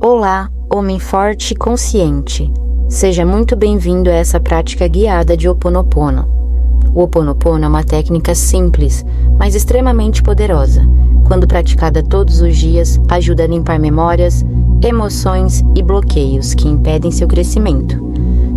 Olá, homem forte e consciente. Seja muito bem-vindo a essa prática guiada de Ho Oponopono. O Ho Oponopono é uma técnica simples, mas extremamente poderosa. Quando praticada todos os dias, ajuda a limpar memórias, emoções e bloqueios que impedem seu crescimento,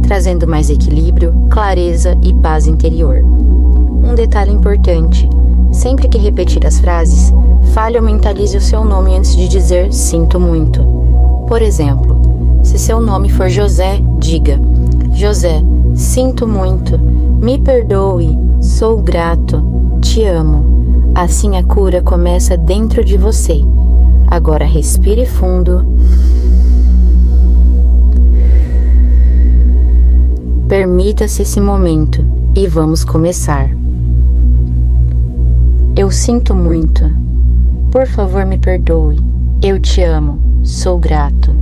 trazendo mais equilíbrio, clareza e paz interior. Um detalhe importante: sempre que repetir as frases, fale ou mentalize o seu nome antes de dizer "sinto muito". Por exemplo, se seu nome for José, diga: José, sinto muito, me perdoe, sou grato, te amo. Assim a cura começa dentro de você. Agora respire fundo. Permita-se esse momento e vamos começar. Eu sinto muito. Por favor, me perdoe. Eu te amo. Sou grato.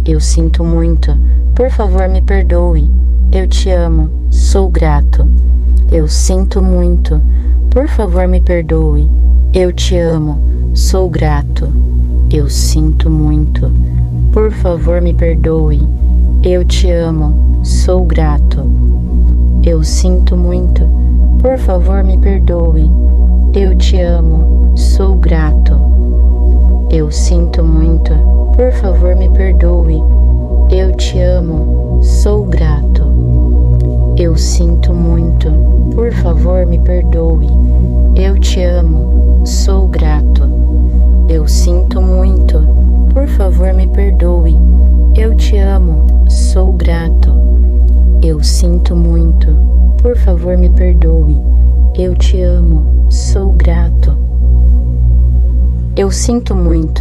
Eu sinto muito. Por favor, me perdoe. Eu te amo. Sou grato. Eu sinto muito. Por favor, me perdoe. Eu te amo. Sou grato. Eu sinto muito. Por favor, me perdoe. Eu te amo. Sou grato. Eu sinto muito. Por favor, me perdoe. Eu te amo. Sou grato. Eu sinto muito. Por favor, me perdoe. Eu te amo. Sou grato. Eu sinto muito. Por favor, me perdoe. Eu te amo. Sou grato. Eu sinto muito. Por favor, me perdoe. Eu te amo. Sou grato. Eu sinto muito. Por favor, me perdoe. Eu te amo. Sou grato. Eu sinto muito.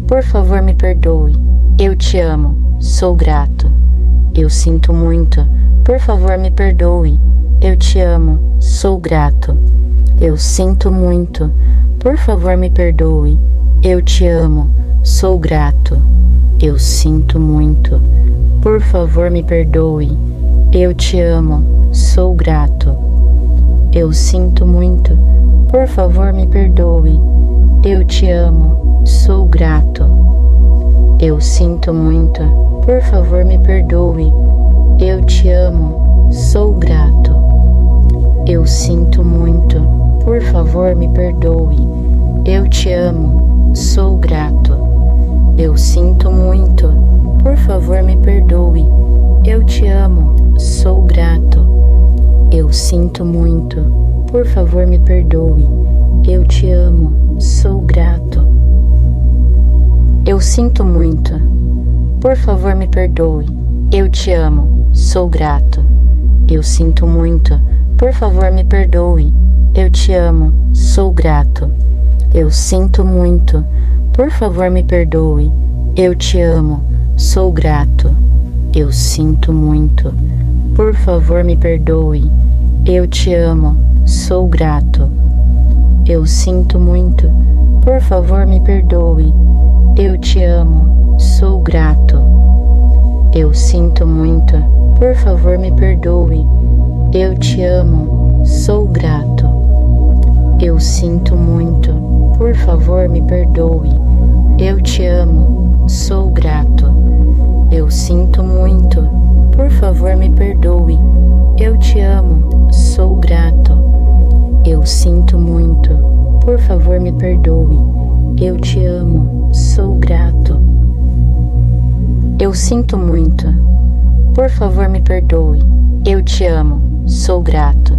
Por favor, me perdoe. Eu te amo. Sou grato. Eu sinto muito. Por favor, me perdoe. Eu te amo. Sou grato. Eu sinto muito. Por favor, me perdoe. Eu te amo. Sou grato. Eu sinto muito. Por favor, me perdoe. Eu te amo. Sou grato. Eu sinto muito. Por favor, me perdoe. Eu te amo. Sou grato. Eu sinto muito. Por favor, me perdoe. Eu te amo. Sou grato. Eu sinto muito. Por favor, me perdoe. Eu te amo. Sou grato. Eu sinto muito. Por favor, me perdoe. Eu te amo. Sou grato. Eu sinto muito. Por favor, me perdoe. Eu te amo. Sou grato. Eu sinto muito. Por favor, me perdoe. Eu te amo. Sou grato. Eu sinto muito. Por favor, me perdoe. Eu te amo. Sou grato. Eu sinto muito. Por favor, me perdoe. Eu te amo. Sou grato. Eu sinto muito. Por favor, me perdoe. Eu te amo. Sou grato. Eu sinto muito. Por favor, me perdoe. Eu te amo. Sou grato. Eu sinto muito. Por favor, me perdoe. Eu te amo. Sou grato. Eu sinto muito. Por favor, me perdoe. Eu te amo. Sou grato. Eu sinto muito. Por favor, me perdoe. Eu te amo. Sou grato. Eu sinto muito. Por favor, me perdoe. Eu te amo. Sou grato. Eu sinto muito. Por favor, me perdoe. Eu te amo. Sou grato.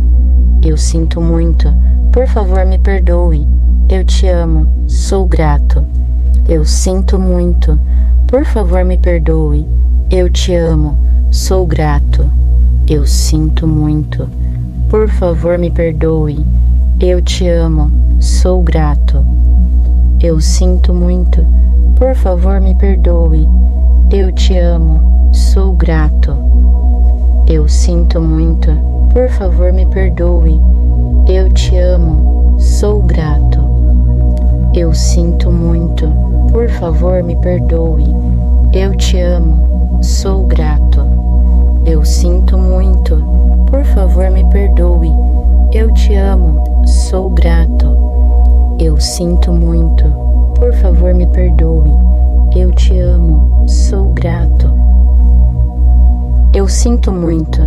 Eu sinto muito. Por favor, me perdoe. Eu te amo. Sou grato. Eu sinto muito. Por favor, me perdoe. Eu te amo. Sou grato. Eu sinto muito. Por favor, me perdoe. Eu te amo. Sou grato. Eu sinto muito. Por favor, me perdoe. Eu te amo. Sou grato. Eu sinto muito. Por favor, me perdoe. Eu te amo. Sou grato. Eu sinto muito. Por favor, me perdoe. Eu te amo. Sou grato. Eu sinto muito. Por favor, me perdoe. Eu te amo. Sou grato. Eu sinto muito. Por favor, me perdoe. Eu te amo. Eu sinto muito.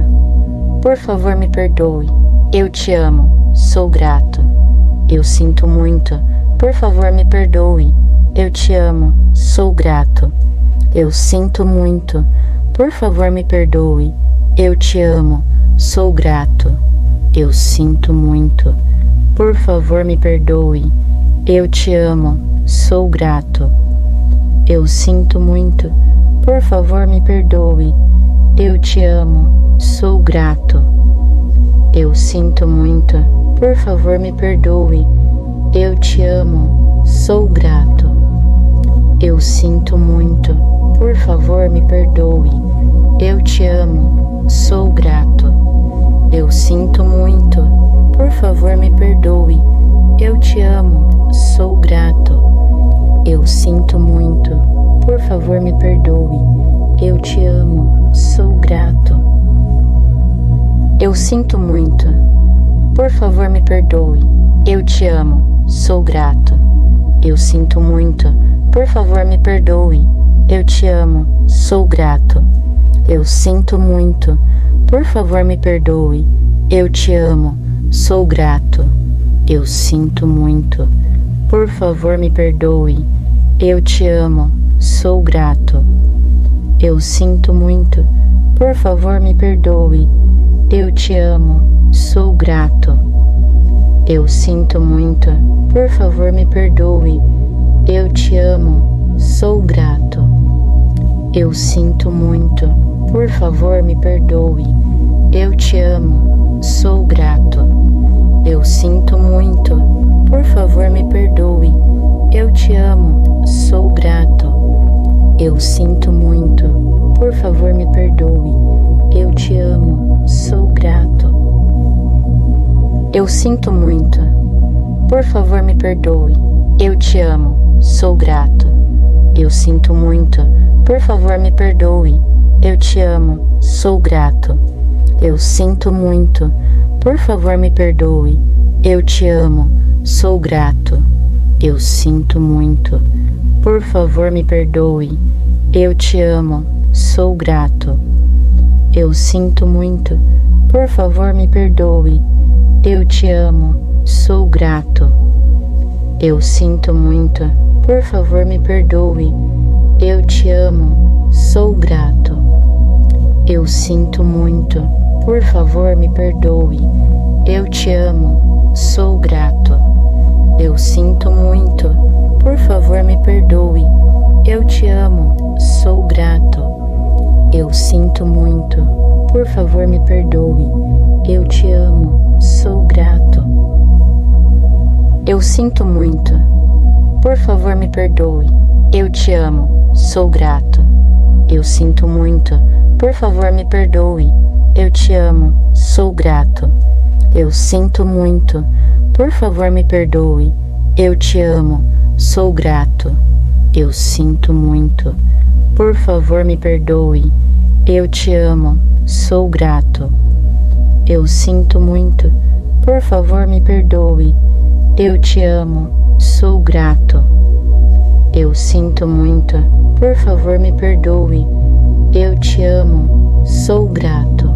Por favor, me perdoe. Eu te amo. Sou grato. Eu sinto muito. Por favor, me perdoe. Eu te amo. Sou grato. Eu sinto muito. Por favor, me perdoe. Eu te amo. Sou grato. Eu sinto muito. Por favor, me perdoe. Eu te amo. Sou grato. Eu sinto muito. Por favor, me perdoe. Eu te amo. Sou grato. Eu sinto muito. Por favor, me perdoe. Eu te amo. Sou grato. Eu sinto muito. Por favor, me perdoe. Eu te amo. Sou grato. Eu sinto muito. Por favor, me perdoe. Eu te amo. Sou grato. Eu sinto muito. Por favor, me perdoe. Eu te amo. Sou grato. Eu sinto muito. Por favor, me perdoe. Eu te amo. Sou grato. Eu sinto muito. Por favor, me perdoe. Eu te amo. Sou grato. Eu sinto muito. Por favor, me perdoe. Eu te amo. Sou grato. Eu sinto muito. Por favor, me perdoe. Eu te amo. Sou grato. Eu sinto muito. Por favor, me perdoe. Eu te amo. Sou grato. Eu sinto muito. Por favor, me perdoe. Eu te amo. Sou grato. Eu sinto muito. Por favor, me perdoe. Eu te amo. Sou grato. Eu sinto muito. Por favor, me perdoe. Eu te amo. Sou grato. Eu sinto muito. Por favor, me perdoe. Eu te amo. Sou grato. Eu sinto muito. Por favor, me perdoe. Eu te amo. Sou grato. Eu sinto muito. Por favor, me perdoe. Eu te amo. Sou grato. Eu sinto muito. Por favor, me perdoe. Eu te amo. Sou grato. Eu sinto muito. Por favor, me perdoe. Eu te amo. Sou grato. Eu sinto muito. Por favor, me perdoe. Eu te amo. Sou grato. Eu sinto muito. Por favor, me perdoe. Eu te amo. Sou grato. Eu sinto muito. Por favor, me perdoe. Eu te amo. Sou grato. Eu sinto muito. Por favor, me perdoe. Eu te amo. Sou grato. Eu sinto muito. Por favor, me perdoe. Eu te amo. Sou grato. Eu sinto muito. Por favor, me perdoe. Eu te amo. Sou grato. Eu sinto muito. Por favor, me perdoe. Eu te amo. Sou grato. Eu sinto muito. Por favor, me perdoe. Eu te amo. Sou grato. Eu sinto muito. Por favor, me perdoe. Eu te amo. Sou grato. Eu sinto muito. Por favor, me perdoe. Eu te amo. Sou grato. Eu sinto muito. Por favor, me perdoe. Eu te amo. Sou grato.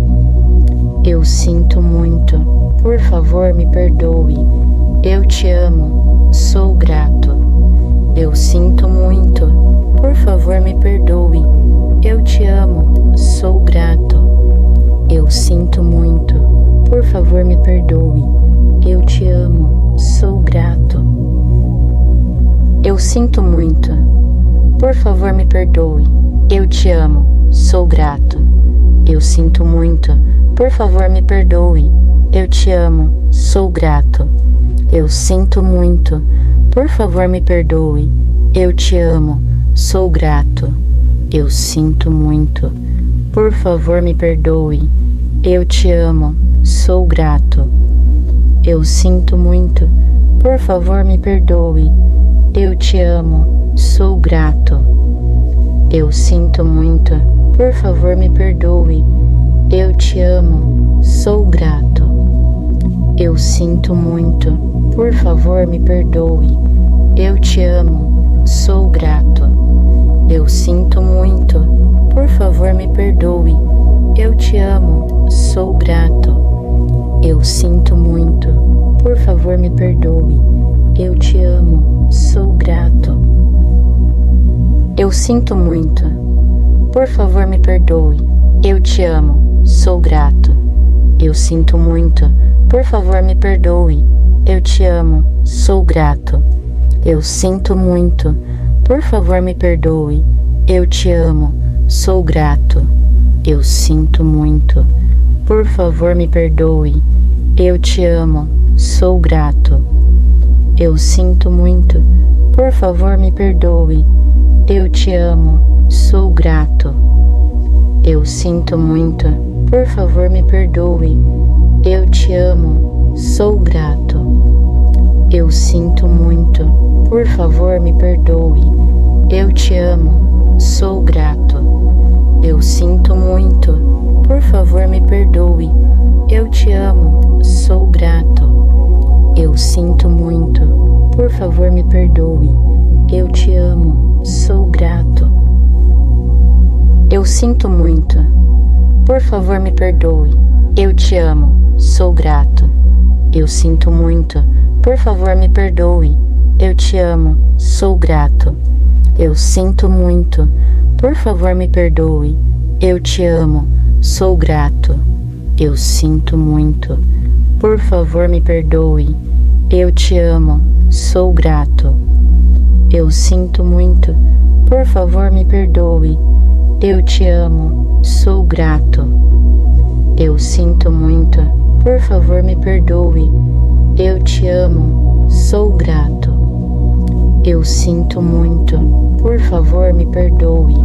Eu sinto muito. Por favor, me perdoe. Eu te amo. Sou grato. Eu sinto muito. Por favor, me perdoe. Eu te amo. Sou grato. Eu sinto muito. Por favor, me perdoe. Eu te amo. Sou grato. Eu sinto muito. Por favor, me perdoe. Eu te amo. Sou grato. Eu sinto muito. Por favor, me perdoe. Eu te amo. Sou grato. Eu sinto muito. Por favor, me perdoe. Eu te amo. Sou grato. Eu sinto muito. Por favor, me perdoe. Eu te amo. Sou grato. Eu sinto muito. Por favor, me perdoe. Eu te amo. Sou grato. Eu sinto muito. Por favor, me perdoe. Eu te amo. Sou grato. Eu sinto muito. Por favor, me perdoe. Eu te amo. Sou grato. Eu sinto muito. Por favor, me perdoe. Eu sou grato. Eu sinto muito, por favor me perdoe. Eu te amo, sou grato. Eu sinto muito, por favor me perdoe. Eu te amo, sou grato. Eu sinto muito, por favor me perdoe. Eu te amo, sou grato. Eu sinto muito, por favor me perdoe. Eu te amo, sou grato. Eu sinto muito, por favor me perdoe. Eu te amo, sou grato. Eu sinto muito, por favor me perdoe. Eu te amo, sou grato. Eu sinto muito, por favor me perdoe. Eu te amo, sou grato. Eu sinto muito, por favor me perdoe. Eu te amo, sou grato. Eu sinto muito, por favor me perdoe. Eu te amo, sou grato. Eu sinto muito, por favor me perdoe. Eu te amo, sou grato. Eu sinto muito, por favor me perdoe. Eu te amo, sou grato. Eu sinto muito, por favor me perdoe. Eu te amo, sou grato. Eu sinto muito, por favor me perdoe. Eu te amo, sou grato. Eu sinto muito, por favor me perdoe. Eu te amo, sou grato. Eu sinto muito, por favor me perdoe. Eu te amo, sou grato. Eu sinto muito, por favor me perdoe. Eu te amo, sou grato. Eu sinto muito, por favor me perdoe.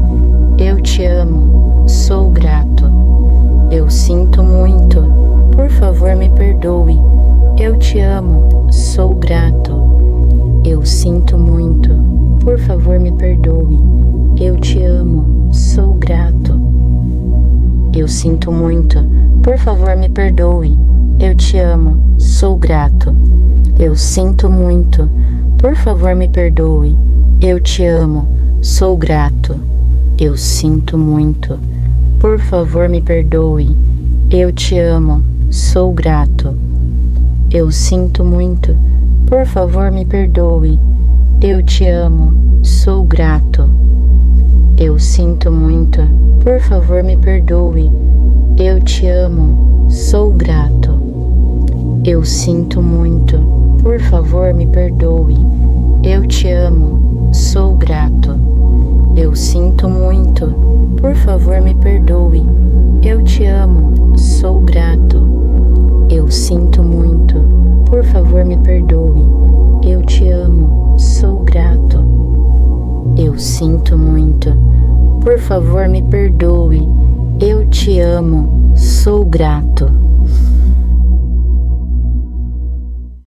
Eu te amo, sou grato. Eu sinto muito, por favor me perdoe. Eu te amo, sou grato. Eu sinto muito, por favor me perdoe. Eu te amo, sou grato. Eu sinto muito, por favor me perdoe. Eu te amo, sou grato. Eu sinto muito, por favor me perdoe. Eu te amo, sou grato. Eu sinto muito, por favor me perdoe. Eu te amo, sou grato. Eu sinto muito, por favor me perdoe. Eu te amo, sou grato. Eu sinto muito, por favor me perdoe. Eu te amo, sou grato. Eu sinto muito, por favor me perdoe. Eu te amo, sou grato. Eu sinto muito, por favor me perdoe. Eu te amo, sou grato. Eu sinto muito, por favor me perdoe. Eu te amo, sou grato. Eu sinto muito, por favor me perdoe. Eu te amo, sou grato.